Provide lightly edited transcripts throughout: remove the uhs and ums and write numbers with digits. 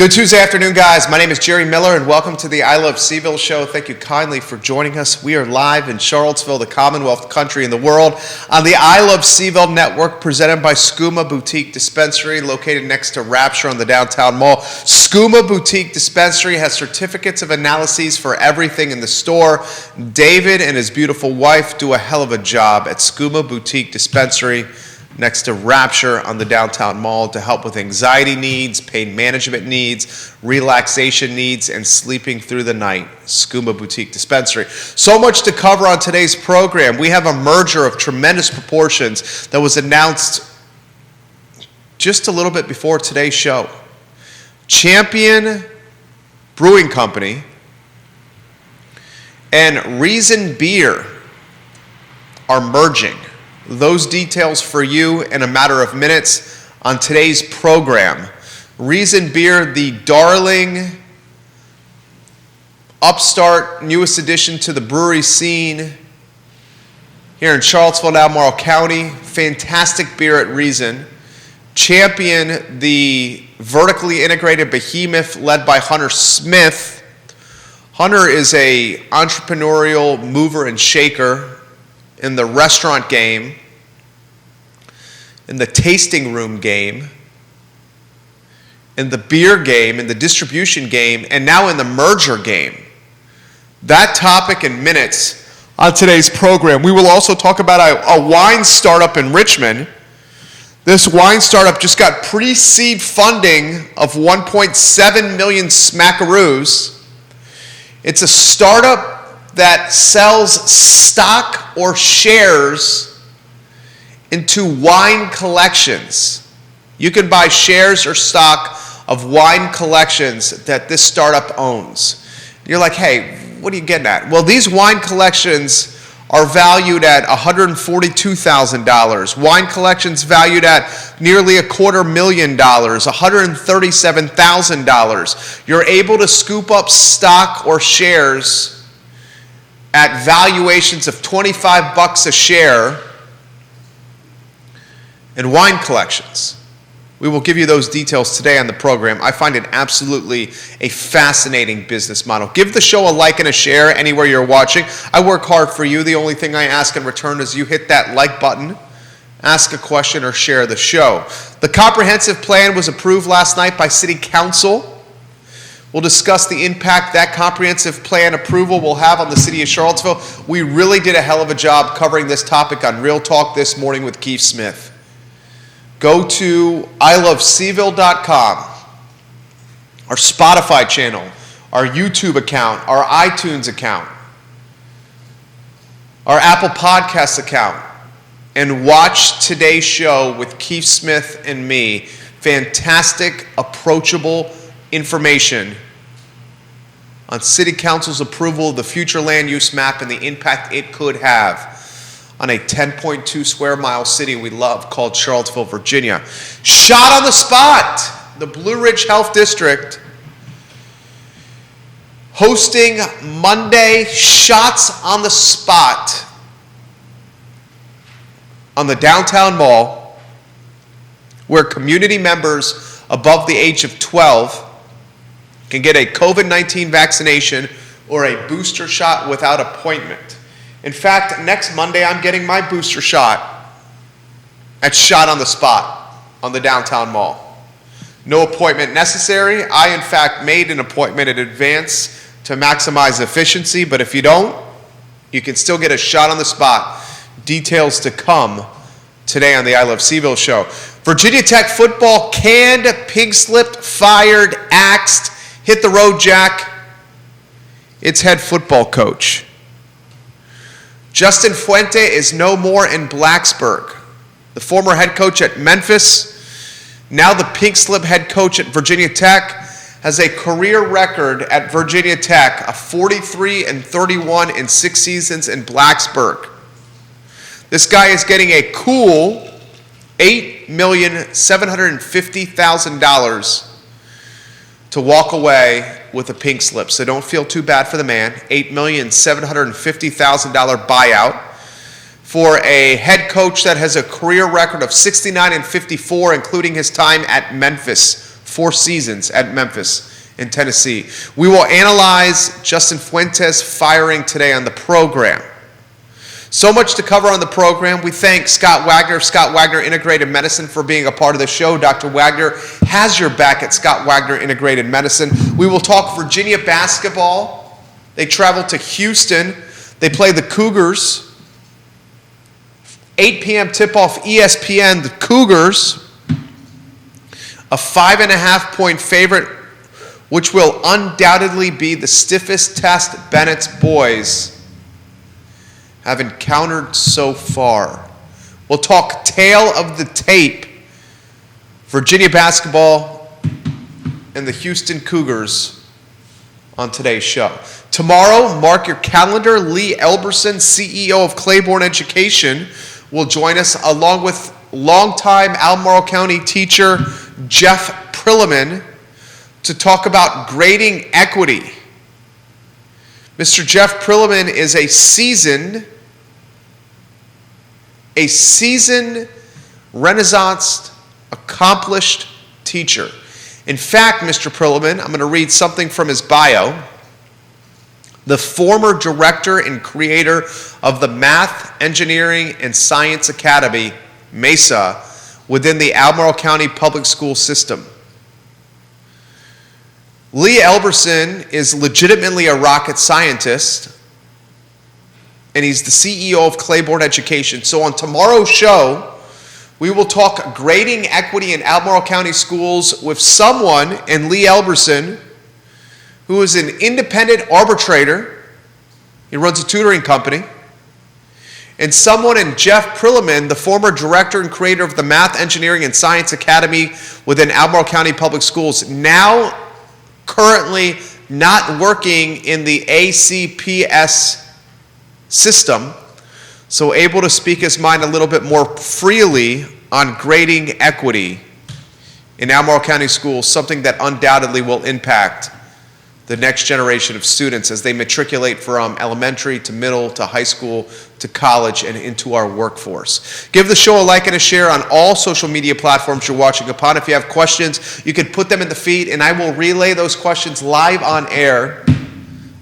Good Tuesday afternoon, guys. My name is Jerry Miller, and welcome to the I Love CVille Show. Thank you kindly for joining us. We are live in Charlottesville, the Commonwealth country in the world, on the I Love CVille Network, presented by Skooma Boutique Dispensary, located next to Rapture on the downtown mall. Skooma Boutique Dispensary has certificates of analyses for everything in the store. David and his beautiful wife do a hell of a job at Skooma Boutique Dispensary, next to Rapture on the downtown mall, to help with anxiety needs, pain management needs, relaxation needs, and sleeping through the night. Skooma Boutique Dispensary. So much to cover on today's program. We have a merger of tremendous proportions that was announced just a little bit before today's show. Champion Brewing Company and Reason Beer are merging. Those details for you in a matter of minutes on today's program. Reason Beer, the darling, upstart, newest addition to the brewery scene here in Charlottesville, Albemarle County. Fantastic beer at Reason. Champion, the vertically integrated behemoth led by Hunter Smith. Hunter is an entrepreneurial mover and shaker in the restaurant game, in the tasting room game, in the beer game, in the distribution game, and now in the merger game. That topic in minutes on today's program. We will also talk about a wine startup in Richmond. This wine startup just got pre-seed funding of 1.7 million smackaroos. It's a startup that sells stock or shares into wine collections. You can buy shares or stock of wine collections that this startup owns. You're like, hey, what are you getting at? Well, these wine collections are valued at $142,000. Wine collections valued at nearly $250,000, $137,000. You're able to scoop up stock or shares at valuations of $25 a share in wine collections. We will give you those details today on the program. I find it absolutely a fascinating business model. Give the show a like and a share anywhere you're watching. I work hard for you. The only thing I ask in return is you hit that like button, ask a question, or share the show. The comprehensive plan was approved last night by City Council. We'll discuss the impact that comprehensive plan approval will have on the city of Charlottesville. We really did a hell of a job covering this topic on Real Talk This Morning with Keith Smith. Go to ilovecville.com, our Spotify channel, our YouTube account, our iTunes account, our Apple Podcasts account, and watch today's show with Keith Smith and me. Fantastic, approachable information on City Council's approval of the future land use map and the impact it could have on a 10.2 square mile city we love called Charlottesville, Virginia. Shot on the spot, the Blue Ridge Health District hosting Monday Shots on the Spot on the downtown mall, where community members above the age of 12 can get a COVID-19 vaccination or a booster shot without appointment. In fact, next Monday I'm getting my booster shot at Shot on the Spot on the downtown mall. No appointment necessary. I, in fact, made an appointment in advance to maximize efficiency, but if you don't, you can still get a shot on the spot. Details to come today on the I Love CVille Show. Virginia Tech football canned, pig-slipped, fired, axed, hit the road, Jack. Its head football coach. Justin Fuente is no more in Blacksburg. The former head coach at Memphis, now the pink slip head coach at Virginia Tech, has a career record at Virginia Tech of 43-31 in 6 seasons in Blacksburg. This guy is getting a cool $8,750,000 to walk away with a pink slip. So don't feel too bad for the man. $8,750,000 buyout for a head coach that has a career record of 69-54, including his time at Memphis 4 seasons at Memphis in Tennessee. We will analyze Justin Fuentes' firing today on the program. So much to cover on the program. We thank Scott Wagner Integrated Medicine, for being a part of the show. Dr. Wagner has your back at Scott Wagner Integrated Medicine. We will talk Virginia basketball. They travel to Houston. They play the Cougars. 8 p.m. tip-off, ESPN, the Cougars, a 5.5-point favorite, which will undoubtedly be the stiffest test Bennett's boys have encountered so far. We'll talk tail of the tape, Virginia basketball and the Houston Cougars on today's show. Tomorrow, mark your calendar, Lee Elberson, CEO of Claiborne Education, will join us, along with longtime Albemarle County teacher Jeff Prillaman, to talk about grading equity. Mr. Jeff Prillaman is a seasoned Renaissance accomplished teacher. In fact, Mr. Prillaman, I'm going to read something from his bio. The former director and creator of the Math, Engineering, and Science Academy, MESA, within the Albemarle County Public School System. Lee Elberson is legitimately a rocket scientist, and he's the CEO of Claiborne Education. So on tomorrow's show, we will talk grading equity in Albemarle County schools with someone in Lee Elberson, who is an independent arbitrator. He runs a tutoring company. And someone in Jeff Prillaman, the former director and creator of the Math, Engineering, and Science Academy within Albemarle County Public Schools, now currently not working in the ACPS system, so able to speak his mind a little bit more freely on grading equity in Albemarle County schools, something that undoubtedly will impact the next generation of students as they matriculate from elementary to middle to high school to college and into our workforce. Give the show a like and a share on all social media platforms you're watching upon. If you have questions, you can put them in the feed, and I will relay those questions live on air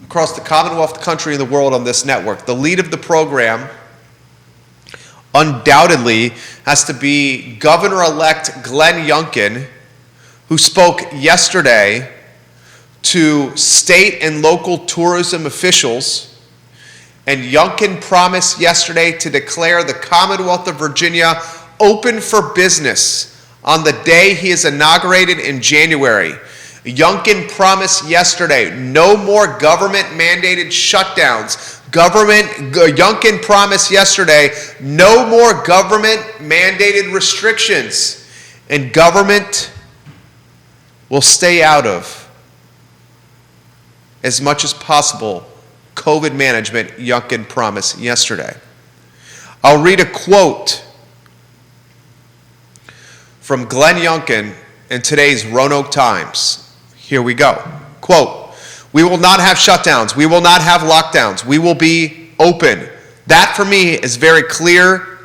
across the Commonwealth, the country, and the world on this network. The lead of the program undoubtedly has to be Governor-elect Glenn Youngkin, who spoke yesterday to state and local tourism officials. And Youngkin promised yesterday to declare the Commonwealth of Virginia open for business on the day he is inaugurated in January. Youngkin promised yesterday no more government-mandated shutdowns. Youngkin promised yesterday no more government-mandated restrictions. And government will stay out of, as much as possible, COVID management, Youngkin promised yesterday. I'll read a quote from Glenn Youngkin in today's Roanoke Times. Here we go. Quote, "We will not have shutdowns. We will not have lockdowns. We will be open. That for me is very clear,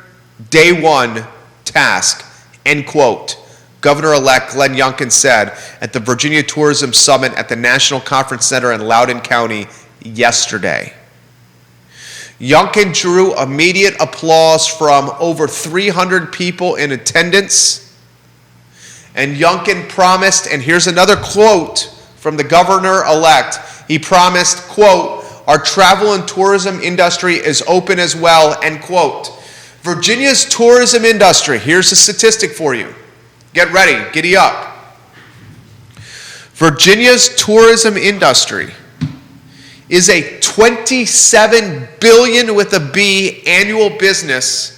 day one task," end quote. Governor-elect Glenn Youngkin said at the Virginia Tourism Summit at the National Conference Center in Loudoun County yesterday. Youngkin drew immediate applause from over 300 people in attendance. And Youngkin promised, and here's another quote from the governor-elect. He promised, quote, "Our travel and tourism industry is open as well," end quote. Virginia's tourism industry, here's a statistic for you. Get ready, giddy up. Virginia's tourism industry is a $27 billion with a B annual business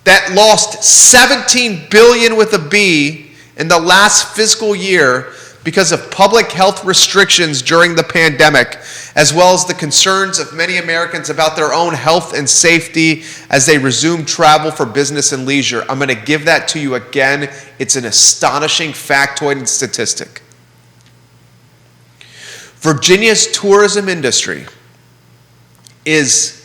that lost $17 billion with a B in the last fiscal year because of public health restrictions during the pandemic, as well as the concerns of many Americans about their own health and safety as they resume travel for business and leisure. I'm going to give that to you again. It's an astonishing factoid and statistic. Virginia's tourism industry is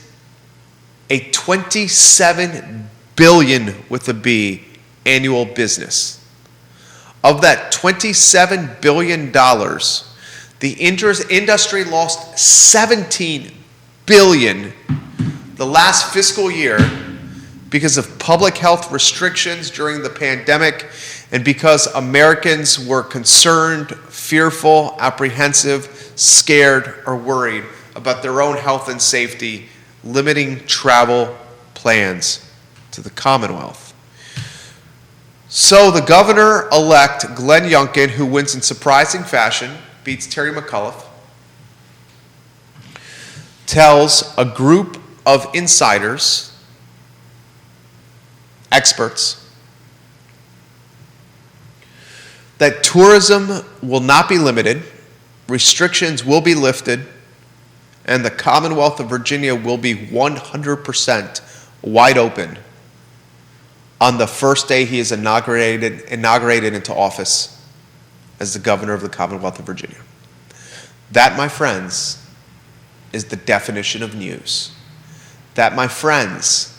a $27 billion with a B annual business. Of that $27 billion, the industry lost $17 billion the last fiscal year because of public health restrictions during the pandemic and because Americans were concerned, fearful, apprehensive, scared, or worried about their own health and safety, limiting travel plans to the Commonwealth. So the governor-elect, Glenn Youngkin, who wins in surprising fashion, beats Terry McAuliffe, tells a group of insiders, experts, that tourism will not be limited, restrictions will be lifted, and the Commonwealth of Virginia will be 100% wide open on the first day he is inaugurated into office as the governor of the Commonwealth of Virginia. That, my friends, is the definition of news. That, my friends,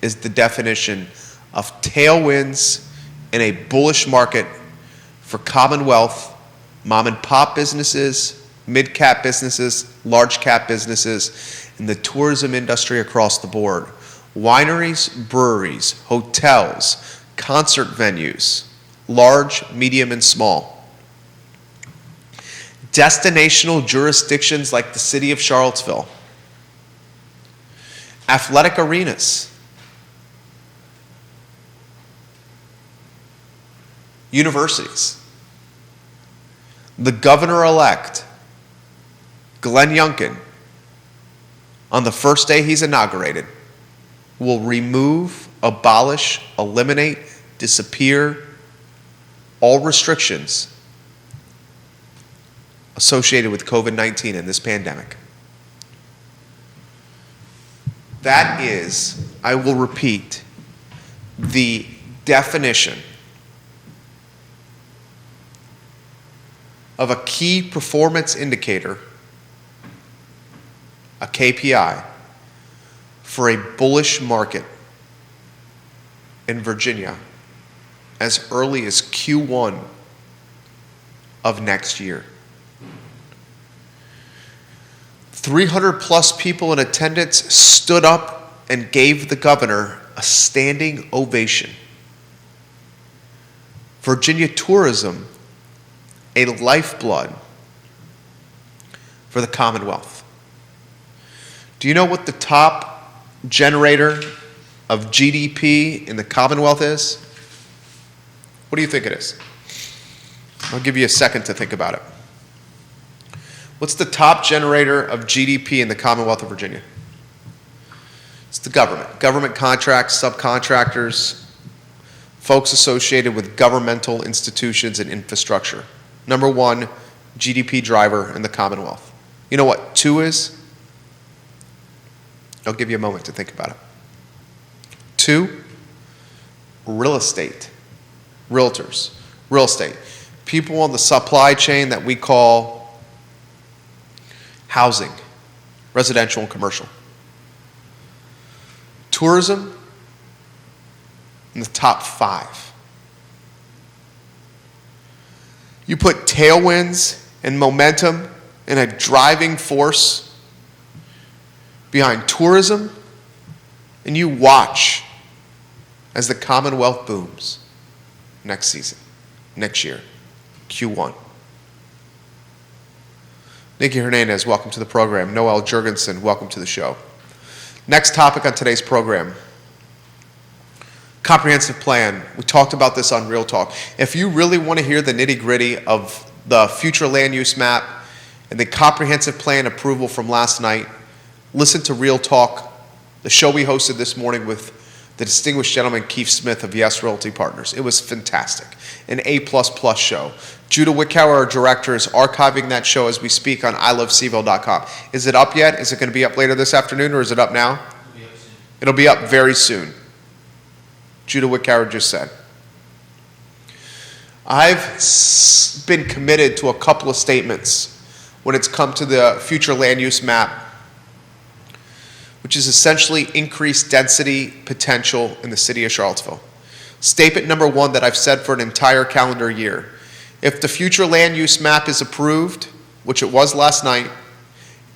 is the definition of tailwinds in a bullish market for Commonwealth, mom and pop businesses, mid-cap businesses, large-cap businesses, and the tourism industry across the board. Wineries, breweries, hotels, concert venues, large, medium, and small. Destinational jurisdictions like the city of Charlottesville. Athletic arenas. Universities. The governor-elect, Glenn Youngkin, on the first day he's inaugurated, will remove, abolish, eliminate, disappear all restrictions associated with COVID-19 and this pandemic. That is, I will repeat, the definition of a key performance indicator, a KPI, for a bullish market in Virginia as early as Q1 of next year. 300 plus people in attendance stood up and gave the governor a standing ovation. Virginia tourism, a lifeblood for the Commonwealth. Do you know what the top generator of GDP in the Commonwealth is? What do you think it is? I'll give you a second to think about it. What's the top generator of GDP in the Commonwealth of Virginia? It's the government. Government contracts, subcontractors, folks associated with governmental institutions and infrastructure. Number one, GDP driver in the Commonwealth. You know what 2 is? I'll give you a moment to think about it. 2, real estate. Realtors. Real estate. People on the supply chain that we call housing, residential and commercial. Tourism in the top 5. You put tailwinds and momentum and a driving force behind tourism, and you watch as the Commonwealth booms next season, next year, Q1. Nikki Hernandez, welcome to the program. Noel Jurgensen, welcome to the show. Next topic on today's program, comprehensive plan. We talked about this on Real Talk. If you really want to hear the nitty-gritty of the future land use map and the comprehensive plan approval from last night, listen to Real Talk, the show we hosted this morning with the distinguished gentleman Keith Smith of Yes Realty Partners. It was fantastic. An A++ show. Judah Wickower, our director, is archiving that show as we speak on ilovecville.com. Is it up yet? Is it going to be up later this afternoon, or is it up now? It'll be up very soon. Judah Wickower just said. I've been committed to a couple of statements when it's come to the future land use map, which is essentially increased density potential in the city of Charlottesville. Statement number one that I've said for an entire calendar year. If the future land use map is approved, which it was last night,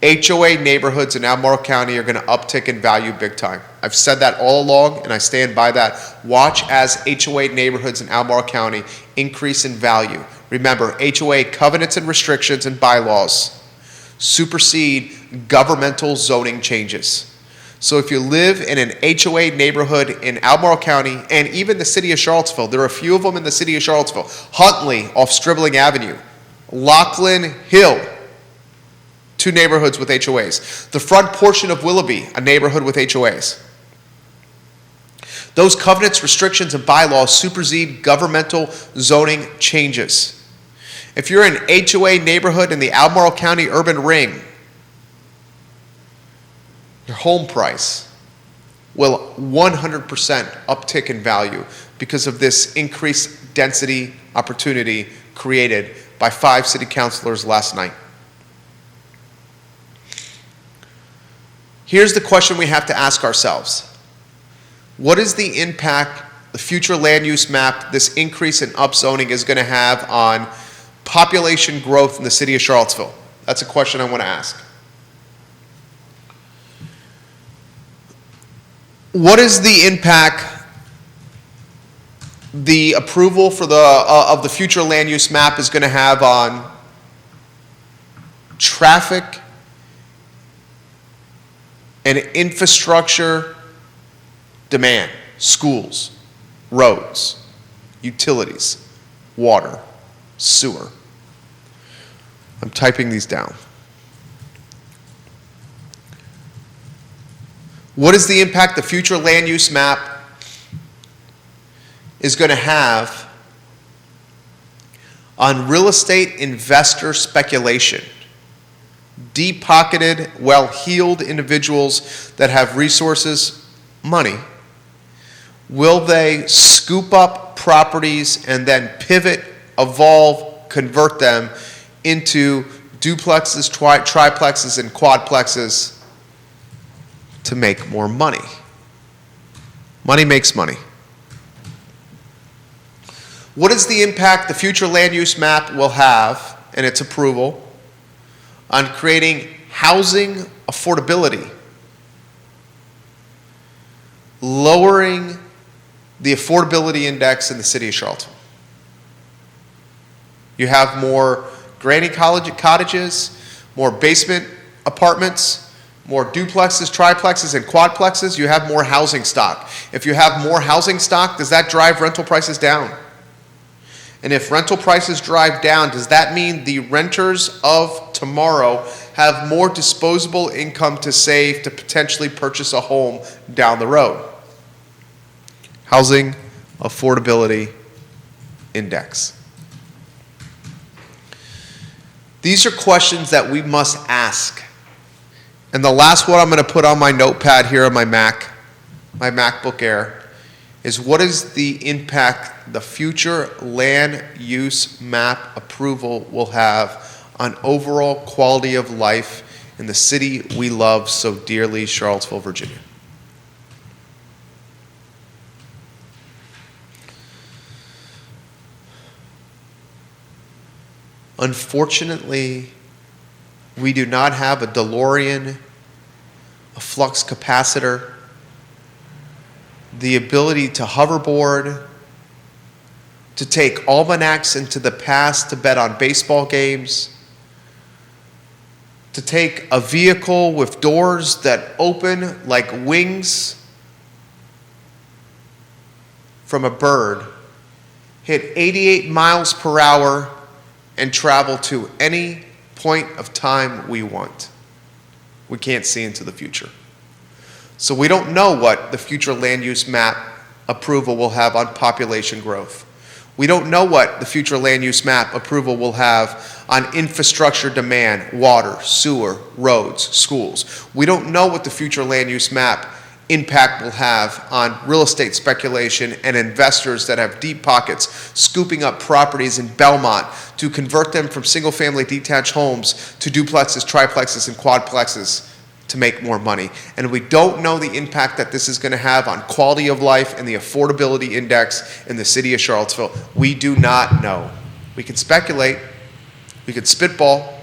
HOA neighborhoods in Albemarle County are going to uptick in value big time. I've said that all along, and I stand by that. Watch as HOA neighborhoods in Albemarle County increase in value. Remember, HOA covenants and restrictions and bylaws supersede governmental zoning changes. So if you live in an HOA neighborhood in Albemarle County and even the city of Charlottesville, there are a few of them in the city of Charlottesville, Huntley off Stribling Avenue, Lachlan Hill, 2 neighborhoods with HOAs. The front portion of Willoughby, a neighborhood with HOAs. Those covenants, restrictions, and bylaws supersede governmental zoning changes. If you're in an HOA neighborhood in the Albemarle County urban ring, your home price will 100% uptick in value because of this increased density opportunity created by 5 city councilors last night. Here's the question we have to ask ourselves. What is the impact the future land use map, this increase in upzoning, is going to have on population growth in the city of Charlottesville? That's a question I want to ask. What is the impact the approval for of the future land use map is going to have on traffic and infrastructure demand? Schools, roads, utilities, water, sewer. I'm typing these down. What is the impact the future land use map is going to have on real estate investor speculation? Deep-pocketed, well-heeled individuals that have resources, money, will they scoop up properties and then pivot, evolve, convert them into duplexes, triplexes, and quadplexes to make more money? Money makes money. What is the impact the future land use map will have, and its approval, on creating housing affordability, lowering the affordability index in the city of Charlottesville? You have more granny cottages, more basement apartments, more duplexes, triplexes, and quadplexes. You have more housing stock. If you have more housing stock, does that drive rental prices down? And if rental prices drive down, does that mean the renters of tomorrow have more disposable income to save to potentially purchase a home down the road? Housing affordability index. These are questions that we must ask. And the last one I'm going to put on my notepad here on my MacBook Air, is what is the impact the future land use map approval will have on overall quality of life in the city we love so dearly, Charlottesville, Virginia? Unfortunately, we do not have a DeLorean, a flux capacitor, the ability to hoverboard, to take almanacs into the past to bet on baseball games, to take a vehicle with doors that open like wings from a bird, hit 88 miles per hour, and travel to any point of time we want. We can't see into the future. So we don't know what the future land use map approval will have on population growth. We don't know what the future land use map approval will have on infrastructure demand, water, sewer, roads, schools. We don't know what the future land use map impact will have on real estate speculation and investors that have deep pockets scooping up properties in Belmont to convert them from single-family detached homes to duplexes, triplexes, and quadplexes to make more money. And we don't know the impact that this is going to have on quality of life and the affordability index in the city of Charlottesville. We do not know. We can speculate, we could spitball,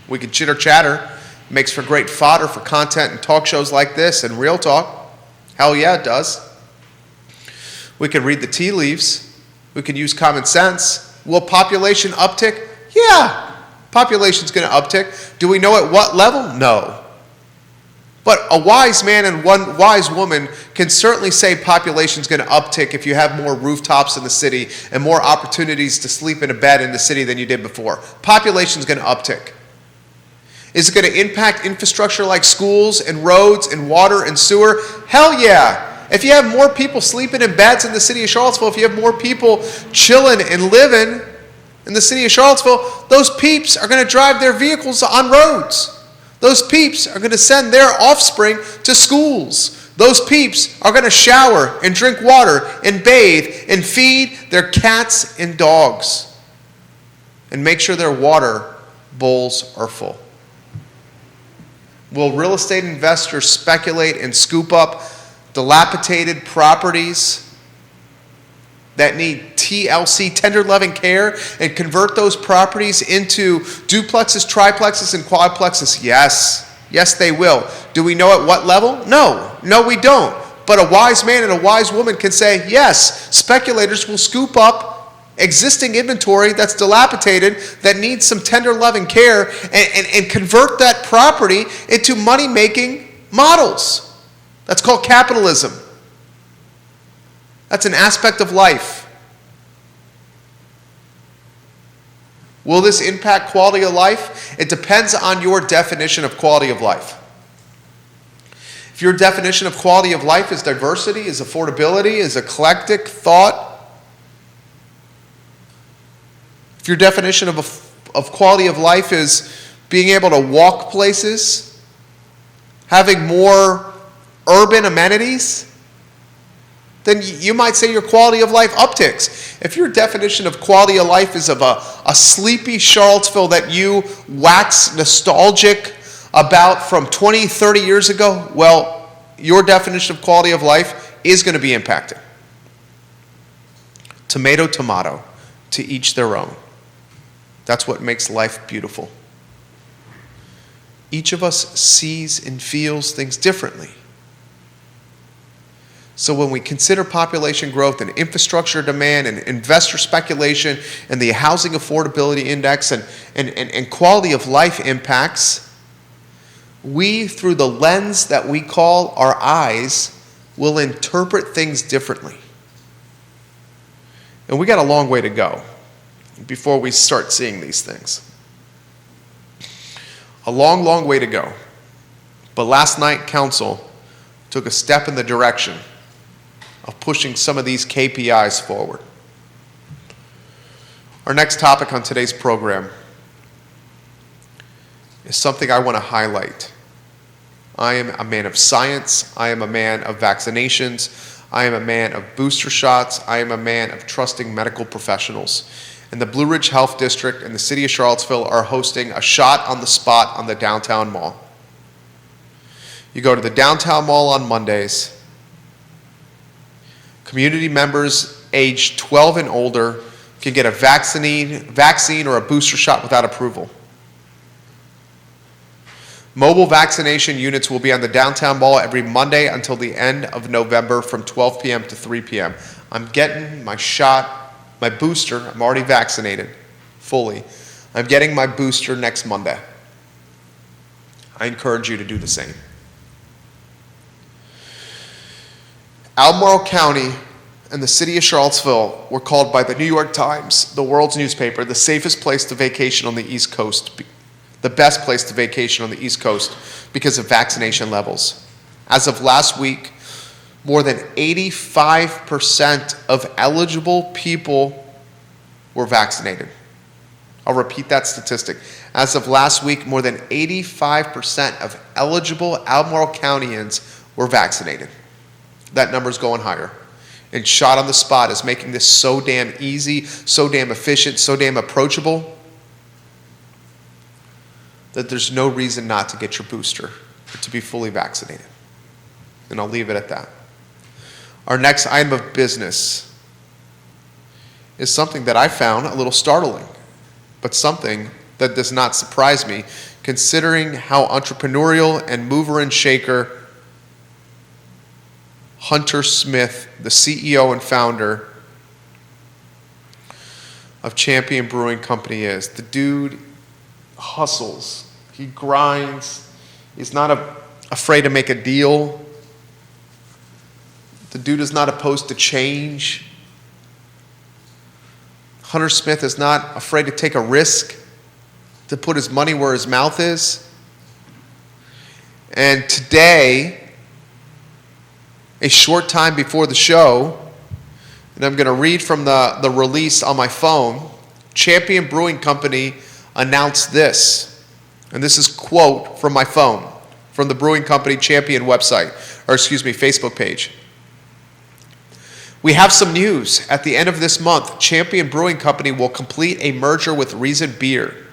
we could chitter chatter. It makes for great fodder for content and talk shows like this and Real Talk. Hell yeah, it does. We could read the tea leaves. We could use common sense. Will population uptick? Yeah, population's going to uptick. Do we know at what level? No. But a wise man and one wise woman can certainly say population's going to uptick if you have more rooftops in the city and more opportunities to sleep in a bed in the city than you did before. Population's going to uptick. Is it going to impact infrastructure like schools and roads and water and sewer? Hell yeah. If you have more people sleeping in beds in the city of Charlottesville, if you have more people chilling and living in the city of Charlottesville, those peeps are going to drive their vehicles on roads. Those peeps are going to send their offspring to schools. Those peeps are going to shower and drink water and bathe and feed their cats and dogs and make sure their water bowls are full. Will real estate investors speculate and scoop up dilapidated properties that need TLC, tender loving care, and convert those properties into duplexes, triplexes, and quadplexes? Yes. Yes, they will. Do we know at what level? No. No, we don't. But a wise man and a wise woman can say, yes, speculators will scoop up existing inventory that's dilapidated, that needs some tender loving care, and convert that property into money-making models. That's called capitalism. That's an aspect of life. Will this impact quality of life? It depends on your definition of quality of life. If your definition of quality of life is diversity, is affordability, is eclectic thought, if your definition of quality of life is being able to walk places, having more urban amenities, then you might say your quality of life upticks. If your definition of quality of life is of a sleepy Charlottesville that you wax nostalgic about from 20, 30 years ago, well, your definition of quality of life is going to be impacted. Tomato, tomato, to each their own. That's what makes life beautiful. Each of us sees and feels things differently. So when we consider population growth and infrastructure demand and investor speculation and the housing affordability index and quality of life impacts, we, through the lens that we call our eyes, will interpret things differently. And we got a long way to go before we start seeing these things. A long, long way to go. But last night, council took a step in the direction of pushing some of these KPIs forward. Our next topic on today's program is something I want to highlight. I am a man of science. I am a man of vaccinations. I am a man of booster shots. I am a man of trusting medical professionals. And the Blue Ridge Health District and the City of Charlottesville are hosting a shot on the spot on the downtown mall. You go to the downtown mall on Mondays. Community members aged 12 and older can get a vaccine or a booster shot without approval. Mobile vaccination units will be on the downtown mall every Monday until the end of November from 12 p.m. to 3 p.m. I'm getting my shot, my booster. I'm already vaccinated fully. I'm getting my booster next Monday. I encourage you to do the same. Albemarle County and the city of Charlottesville were called by the New York Times, the world's newspaper, the safest place to vacation on the East Coast, the best place to vacation on the East Coast because of vaccination levels. As of last week, more than 85% of eligible people were vaccinated. I'll repeat that statistic. As of last week, more than 85% of eligible Albemarle Countyans were vaccinated. That number's going higher. And shot on the spot is making this so damn easy, so damn efficient, so damn approachable that there's no reason not to get your booster. to be fully vaccinated. And I'll leave it at that. Our next item of business is something that I found a little startling, but something that does not surprise me, considering how entrepreneurial and mover and shaker Hunter Smith, the CEO and founder of Champion Brewing Company, is. The dude hustles. He grinds. He's not afraid to make a deal. The dude is not opposed to change. Hunter Smith is not afraid to take a risk, to put his money where his mouth is. And today, a short time before the show, and I'm going to read from the release on my phone, Champion Brewing Company announced this. And this is a quote from my phone, from the Brewing Company Champion website, Facebook page. We have some news. At the end of this month, Champion Brewing Company will complete a merger with Reason Beer.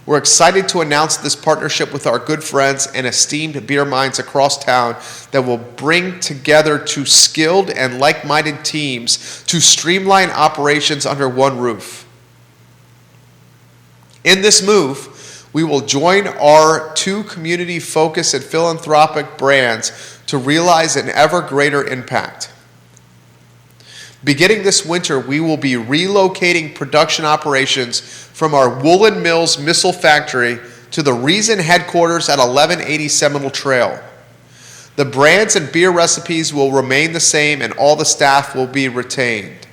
We're excited to announce this partnership with our good friends and esteemed beer minds across town that will bring together two skilled and like-minded teams to streamline operations under one roof. In this move, we will join our two community-focused and philanthropic brands to realize an ever greater impact. Beginning this winter, we will be relocating production operations from our Woolen Mills Missile Factory to the Reason headquarters at 1180 Seminole Trail. The brands and beer recipes will remain the same and all the staff will be retained.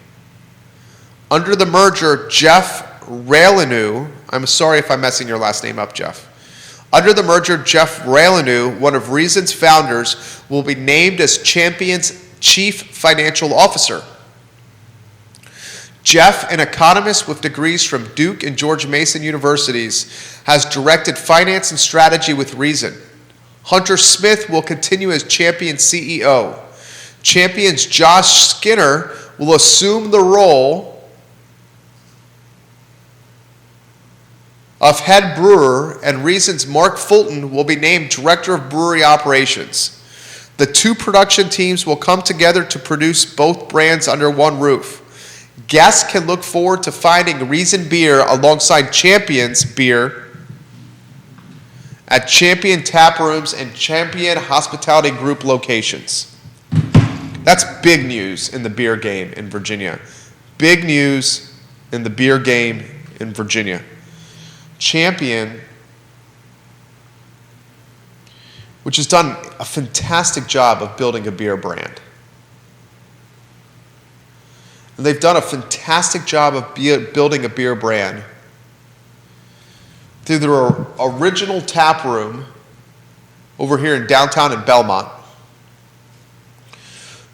Under the merger, Jeff Raileneau, I'm sorry if I'm messing your last name up, Jeff. Under the merger, Jeff Raileneau, one of Reason's founders, will be named as Champion's Chief Financial Officer. Jeff, an economist with degrees from Duke and George Mason universities, has directed finance and strategy with Reason. Hunter Smith will continue as Champion CEO. Champion's Josh Skinner will assume the role of head brewer, and Reason's Mark Fulton will be named Director of Brewery Operations. The two production teams will come together to produce both brands under one roof. Guests can look forward to finding Reason Beer alongside Champion's Beer at Champion Tap Rooms and Champion Hospitality Group locations. That's big news in the beer game in Virginia. Big news in the beer game in Virginia. Champion, which has done a fantastic job of building a beer brand. And they've done a fantastic job of building a beer brand through their original tap room over here in downtown in Belmont,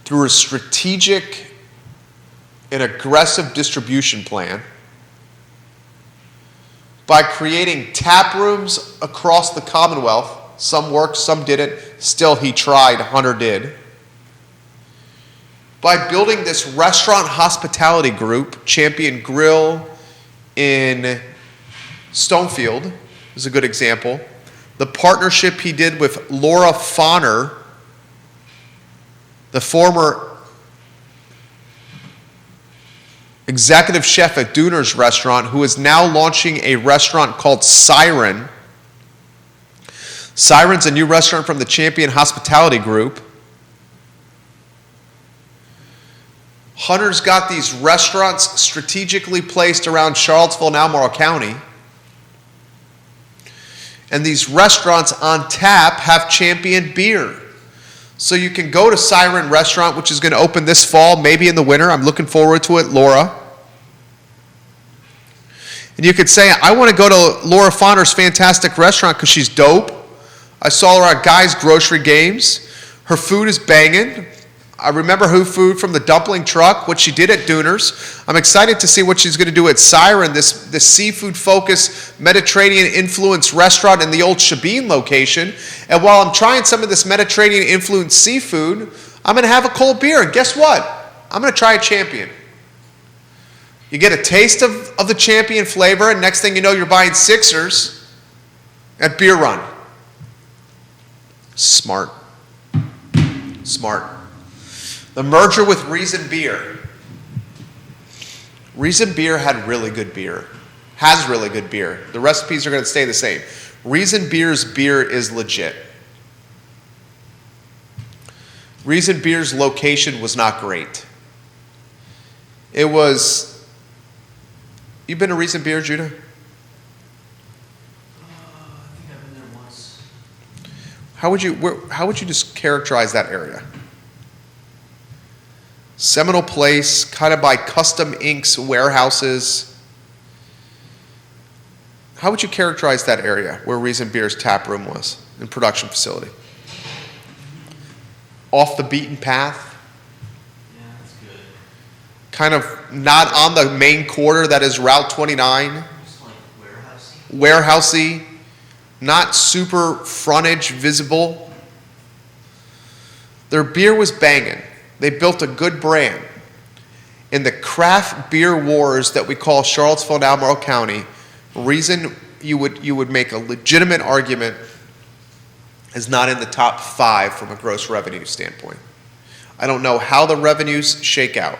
through a strategic and aggressive distribution plan, by creating tap rooms across the Commonwealth. Some worked, some didn't. Still, he tried. Hunter did. By building this restaurant hospitality group, Champion Grill in Stonefield is a good example. The partnership he did with Laura Fauner, the former executive chef at Dooner's Restaurant, who is now launching a restaurant called Siren. Siren's a new restaurant from the Champion Hospitality Group. Hunter's got these restaurants strategically placed around Charlottesville and Albemarle County. And these restaurants on tap have Champion beer. So you can go to Siren Restaurant, which is going to open this fall, maybe in the winter. I'm looking forward to it, Laura. And you could say, I want to go to Laura Fauner's fantastic restaurant because she's dope. I saw her at Guy's Grocery Games. Her food is banging. I remember her food from the dumpling truck, what she did at Dooner's. I'm excited to see what she's going to do at Siren, this seafood-focused, Mediterranean-influenced restaurant in the old Shabine location. And while I'm trying some of this Mediterranean-influenced seafood, I'm going to have a cold beer. And guess what? I'm going to try a Champion. You get a taste of the Champion flavor, and next thing you know, you're buying Sixers at Beer Run. Smart. Smart. The merger with Reason Beer. Reason Beer had really good beer. Has really good beer. The recipes are going to stay the same. Reason Beer's beer is legit. Reason Beer's location was not great. It was... You been to Reason Beer, Judah? I think I've been there once. How would you just characterize that area? Seminole Place, kind of by Custom Inks warehouses. How would you characterize that area where Reason Beer's tap room was and production facility? Off the beaten path? Yeah, that's good. Kind of not on the main quarter that is Route 29. Just like warehousey. Warehousey. Not super frontage visible. Their beer was banging. They built a good brand. In the craft beer wars that we call Charlottesville and Albemarle County, Reason you would make a legitimate argument is not in the top 5 from a gross revenue standpoint. I don't know how the revenues shake out.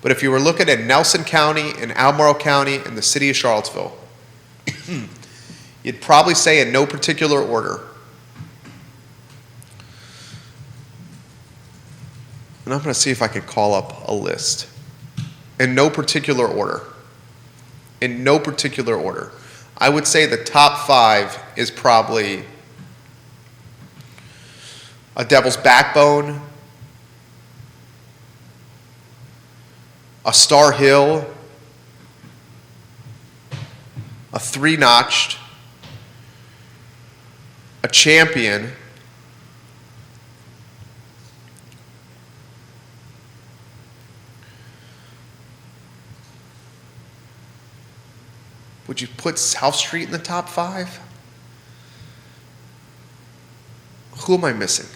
But if you were looking at Nelson County and Albemarle County and the city of Charlottesville, you'd probably say in no particular order. And I'm going to see if I can call up a list. In no particular order. In no particular order. I would say the top 5 is probably a Devil's Backbone, a Star Hill, a Three Notched, a Champion, would you put South Street in the top 5? Who am I missing?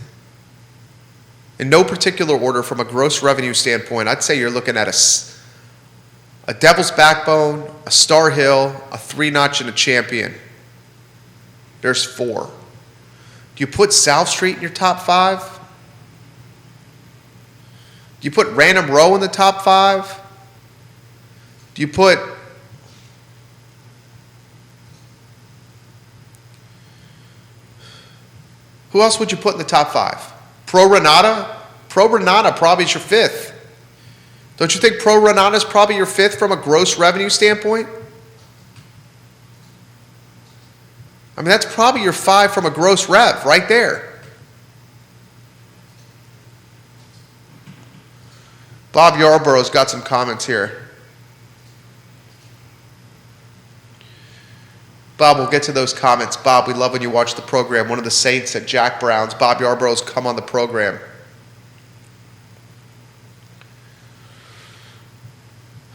In no particular order from a gross revenue standpoint, I'd say you're looking at a Devil's Backbone, a Star Hill, a Three Notch, and a Champion. There's 4. Do you put South Street in your top 5? Do you put Random Row in the top 5? Do you put... Who else would you put in the top 5? Pro Renata? Pro Renata probably is your 5th. Don't you think Pro Renata is probably your 5th from a gross revenue standpoint? I mean, that's probably your 5 from a gross rev right there. Bob Yarborough's got some comments here. Bob, we'll get to those comments. Bob, we love when you watch the program. One of the saints at Jack Brown's, Bob Yarborough's come on the program.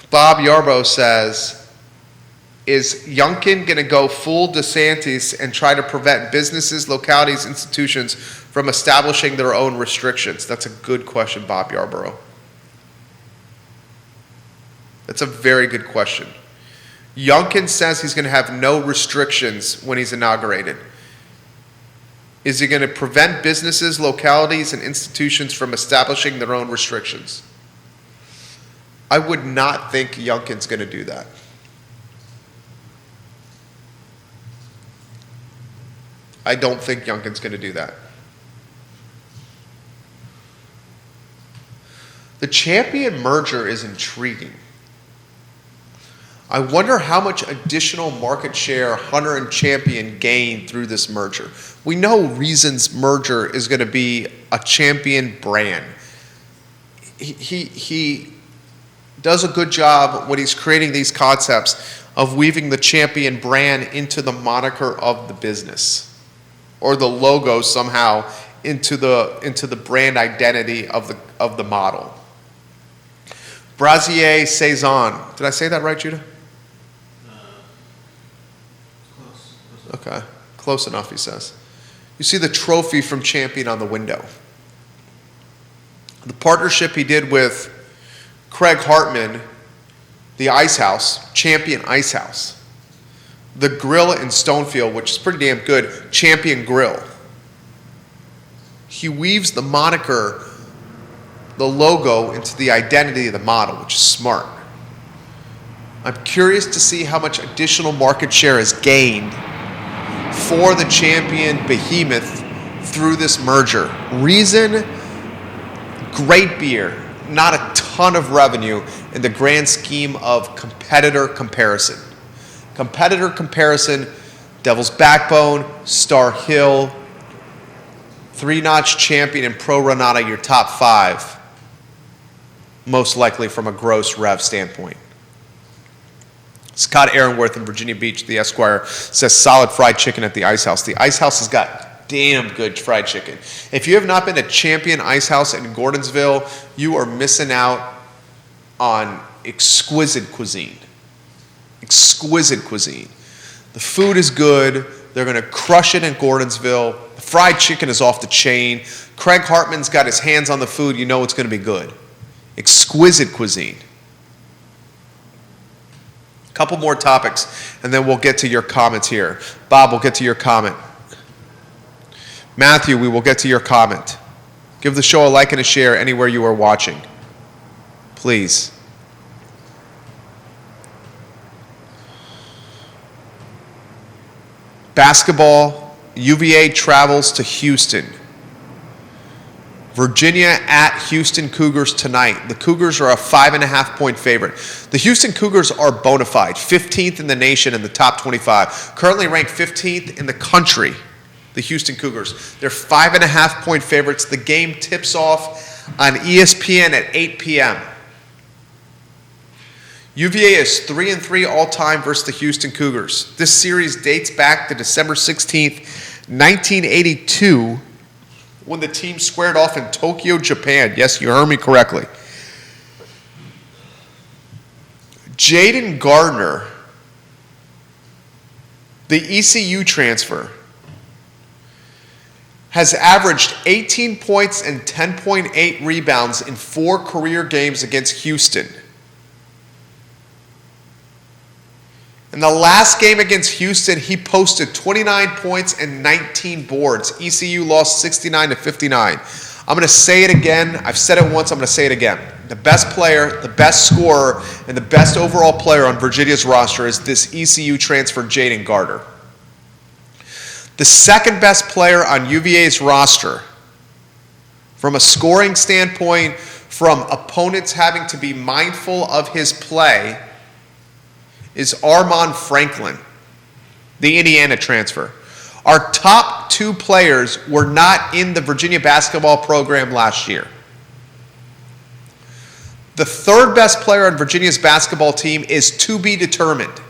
Bob Yarborough says, is Youngkin going to go full DeSantis and try to prevent businesses, localities, institutions from establishing their own restrictions? That's a good question, Bob Yarborough. That's a very good question. Youngkin says he's going to have no restrictions when he's inaugurated. Is he going to prevent businesses, localities, and institutions from establishing their own restrictions? I would not think Youngkin's going to do that. I don't think Youngkin's going to do that. The Champion merger is intriguing. I wonder how much additional market share Hunter and Champion gained through this merger. We know Reason's merger is going to be a Champion brand. He does a good job when he's creating these concepts of weaving the Champion brand into the moniker of the business, or the logo somehow into the brand identity of the model. Brasier Saison. Did I say that right, Judah? Okay, close enough, he says. You see the trophy from Champion on the window. The partnership he did with Craig Hartman, the Ice House, Champion Ice House. The grill in Stonefield, which is pretty damn good, Champion Grill. He weaves the moniker, the logo, into the identity of the model, which is smart. I'm curious to see how much additional market share is gained for the champion behemoth through this merger. Reason, great beer, not a ton of revenue in the grand scheme of competitor comparison. Competitor comparison, Devil's Backbone, Star Hill, three-notch champion and Pro Renata, your top 5, most likely from a gross rev standpoint. Scott Aaronworth in Virginia Beach, the Esquire, says solid fried chicken at the Ice House. The Ice House has got damn good fried chicken. If you have not been to Champion Ice House in Gordonsville, you are missing out on exquisite cuisine. Exquisite cuisine. The food is good. They're going to crush it in Gordonsville. The fried chicken is off the chain. Craig Hartman's got his hands on the food. You know it's going to be good. Exquisite cuisine. A couple more topics, and then we'll get to your comments here. Bob, we'll get to your comment. Matthew, we will get to your comment. Give the show a like and a share anywhere you are watching. Please. Basketball, UVA travels to Houston. Virginia at Houston Cougars tonight. The Cougars are a 5.5-point favorite. The Houston Cougars are bona fide, 15th in the nation in the top 25. Currently ranked 15th in the country, the Houston Cougars. They're 5.5-point favorites. The game tips off on ESPN at 8 p.m. UVA is 3-3 all-time versus the Houston Cougars. This series dates back to December 16th, 1982, when the team squared off in Tokyo, Japan. Yes, you heard me correctly. Jaden Gardner, the ECU transfer, has averaged 18 points and 10.8 rebounds in 4 career games against Houston. In the last game against Houston, he posted 29 points and 19 boards. ECU lost 69-59. I'm going to say it again. I've said it once. I'm going to say it again. The best player, the best scorer, and the best overall player on Virginia's roster is this ECU transfer, Jaden Gardner. The second best player on UVA's roster, from a scoring standpoint, from opponents having to be mindful of his play, is Armaan Franklin, the Indiana transfer. Our top 2 players were not in the Virginia basketball program last year. The third best player on Virginia's basketball team is to be determined.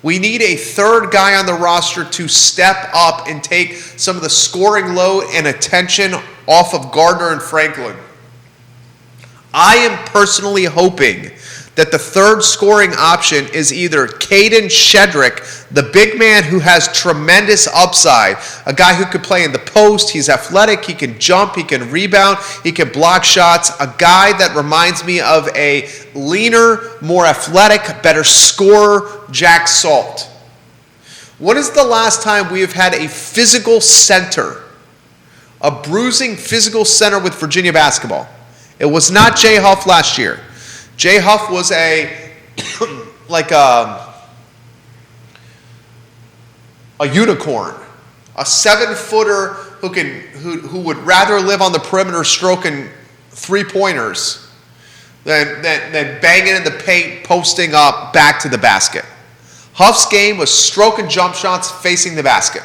We need a third guy on the roster to step up and take some of the scoring load and attention off of Gardner and Franklin. I am personally hoping that the third scoring option is either Caden Shedrick, the big man who has tremendous upside, a guy who could play in the post, he's athletic, he can jump, he can rebound, he can block shots, a guy that reminds me of a leaner, more athletic, better scorer, Jack Salt. When is the last time we have had a physical center, a bruising physical center with Virginia basketball? It was not Jay Huff last year. Jay Huff was a unicorn, a 7-footer who would rather live on the perimeter stroking 3-pointers than banging in the paint, posting up back to the basket. Huff's game was stroking jump shots facing the basket.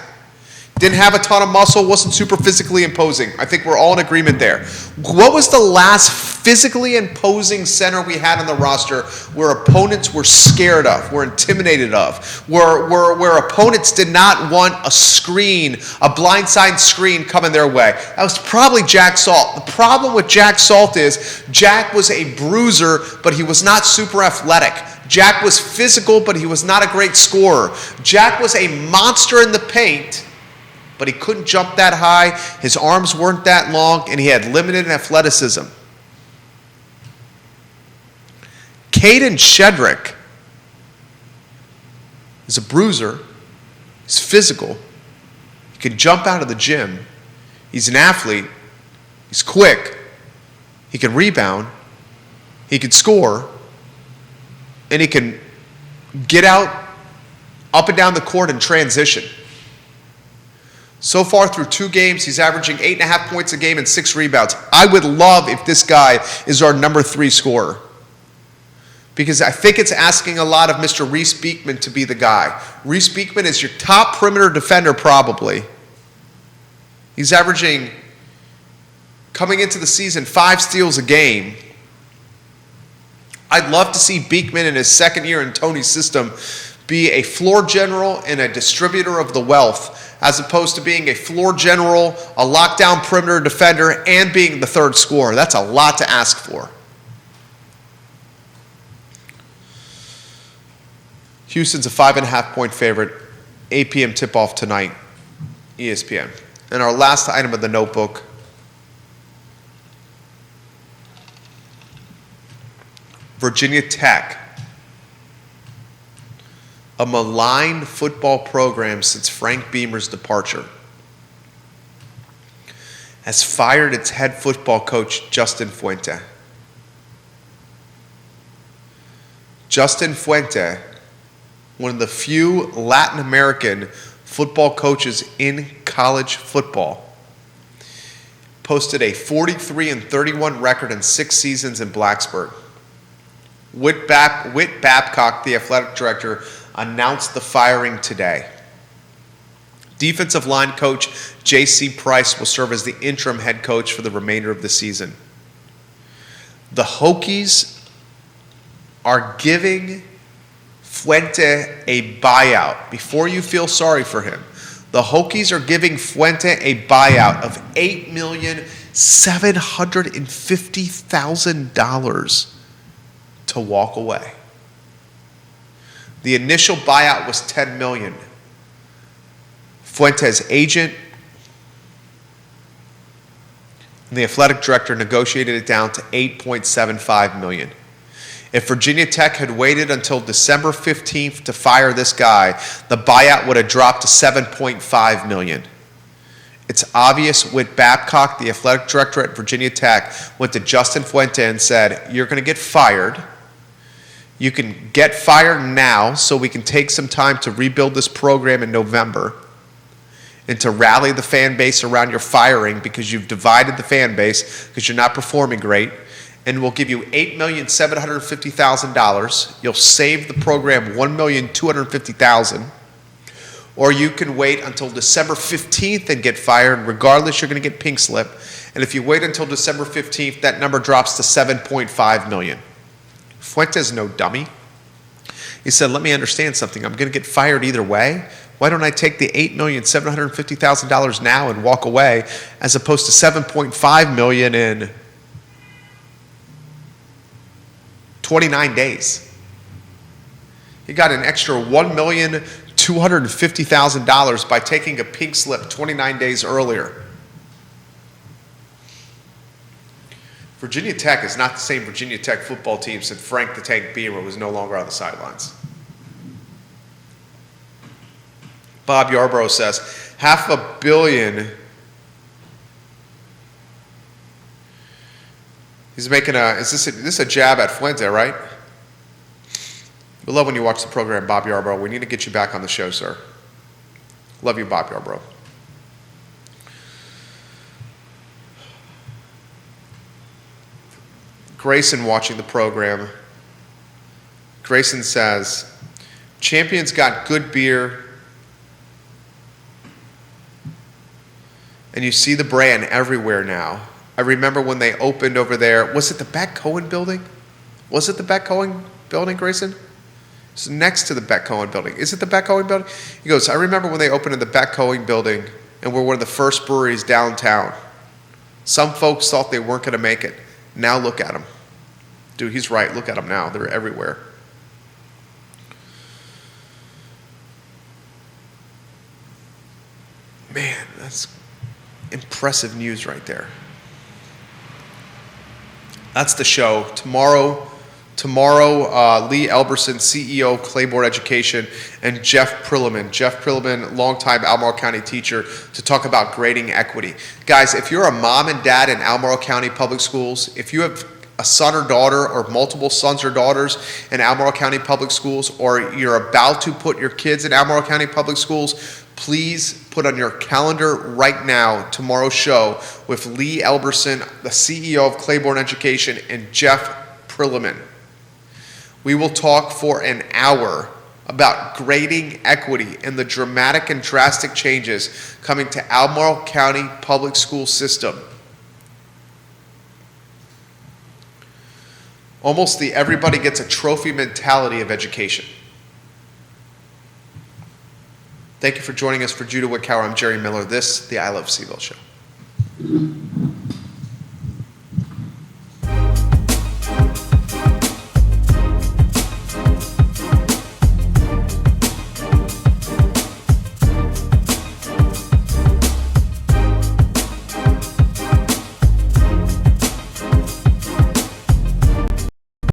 Didn't have a ton of muscle, wasn't super physically imposing. I think we're all in agreement there. What was the last physically imposing center we had on the roster where opponents were scared of, were intimidated of, where opponents did not want a screen, a blindside screen coming their way? That was probably Jack Salt. The problem with Jack Salt is Jack was a bruiser, but he was not super athletic. Jack was physical, but he was not a great scorer. Jack was a monster in the paint, but he couldn't jump that high, his arms weren't that long, and he had limited athleticism. Caden Shedrick is a bruiser, he's physical, he can jump out of the gym, he's an athlete, He's quick. He can rebound. He can score. And he can get out, up and down the court in transition. So far through 2 games, he's averaging 8.5 points a game and 6 rebounds. I would love if this guy is our number 3 scorer. Because I think it's asking a lot of Mr. Reese Beekman to be the guy. Reese Beekman is your top perimeter defender probably. He's averaging, coming into the season, 5 steals a game. I'd love to see Beekman in his second year in Tony's system be a floor general and a distributor of the wealth, as opposed to being a floor general, a lockdown perimeter defender, and being the 3rd scorer. That's a lot to ask for. Houston's a 5.5 point favorite. 8 p.m. tip-off tonight, ESPN. And our last item of the notebook, Virginia Tech, a maligned football program since Frank Beamer's departure, has fired its head football coach, Justin Fuente. Justin Fuente, one of the few Latin American football coaches in college football, posted a 43-31 record in 6 seasons in Blacksburg. Whit Babcock, the athletic director, announced the firing today. Defensive line coach J.C. Price will serve as the interim head coach for the remainder of the season. The Hokies are giving Fuente a buyout. Before you feel sorry for him, the Hokies are giving Fuente a buyout of $8,750,000 to walk away. The initial buyout was $10 million. Fuente's agent and the athletic director negotiated it down to $8.75 million. If Virginia Tech had waited until December 15th to fire this guy, the buyout would have dropped to $7.5 million. It's obvious Whit Babcock, the athletic director at Virginia Tech, went to Justin Fuente and said, "You're going to get fired. You can get fired now so we can take some time to rebuild this program in November and to rally the fan base around your firing because you've divided the fan base because you're not performing great. And we'll give you $8,750,000. You'll save the program $1,250,000. Or you can wait until December 15th and get fired. Regardless, you're going to get pink slip. And if you wait until December 15th, that number drops to $7.5 million. Fuente's no dummy. He said, let me understand something. I'm going to get fired either way. Why don't I take the $8,750,000 now and walk away as opposed to $7.5 million in 29 days? He got an extra $1,250,000 by taking a pink slip 29 days earlier. Virginia Tech is not the same Virginia Tech football team since Frank the Tank Beamer was no longer on the sidelines. Bob Yarbrough says, $500 million. He's making is this a jab at Fuente, right? We love when you watch the program, Bob Yarbrough. We need to get you back on the show, sir. Love you, Bob Yarbrough. Grayson watching the program. Grayson says, Champion's got good beer, and you see the brand everywhere now. I remember when they opened over there. Was it the Beck Cohen building? Was it the Beck Cohen building, Grayson? It's next to the Beck Cohen building. Is it the Beck Cohen building? He goes, I remember when they opened in the Beck Cohen building and we're one of the first breweries downtown. Some folks thought they weren't going to make it. Now look at them. Dude, he's right. Look at them now. They're everywhere. Man, that's impressive news right there. That's the show. Tomorrow, Tomorrow, Lee Elberson, CEO of Claiborne Education, and Jeff Prillaman. Jeff Prillaman, longtime Albemarle County teacher, to talk about grading equity. Guys, if you're a mom and dad in Albemarle County Public Schools, if you have a son or daughter or multiple sons or daughters in Albemarle County Public Schools, or you're about to put your kids in Albemarle County Public Schools, please put on your calendar right now tomorrow's show with Lee Elberson, the CEO of Claiborne Education, and Jeff Prillaman. We will talk for an hour about grading equity and the dramatic and drastic changes coming to Albemarle County Public School System. Almost the everybody gets a trophy mentality of education. Thank you for joining us. For Judah Wickower, I'm Jerry Miller. This, the I Love CVille Show.